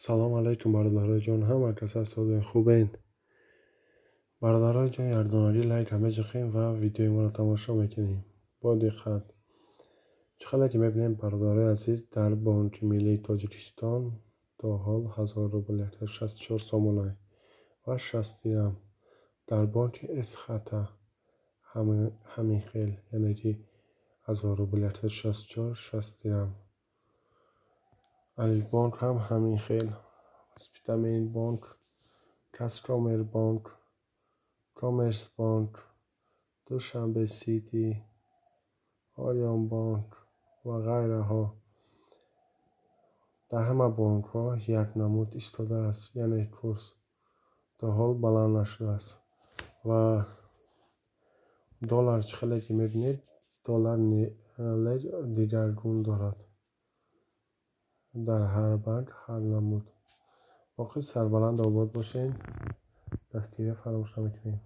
سلام علیکم برادرای جان، همه کس هستید خوبین؟ برادرای جان، یرداناری لایک همه جخیم و ویدیو ما رو تماشا میکنیم. با دقت چقدر که میبینیم برادرای عزیز، در بانک ملی تاجیکستان تا حال 1000 روبل 164 سامانه و 60 درم، در بانک اسخطه همین خیل، یعنی که 1000 روبل 164 60 درم. علی بانک هم همین خیل، اسپیتامین بانک، کاسکومر بانک، کامرس بانک، دوشنبه سیتی، آریان بانک و غیره ها. در همه بانک ها یک نمود ایستاده است، یعنی کورس تا حال بلند نشده است. و دلار چقدر که میبینید، دلار دیگرگون دارد در هر بانک، هر نمود. باقی سربلند آباد باشین، دستگیری فراموش نمیکنین.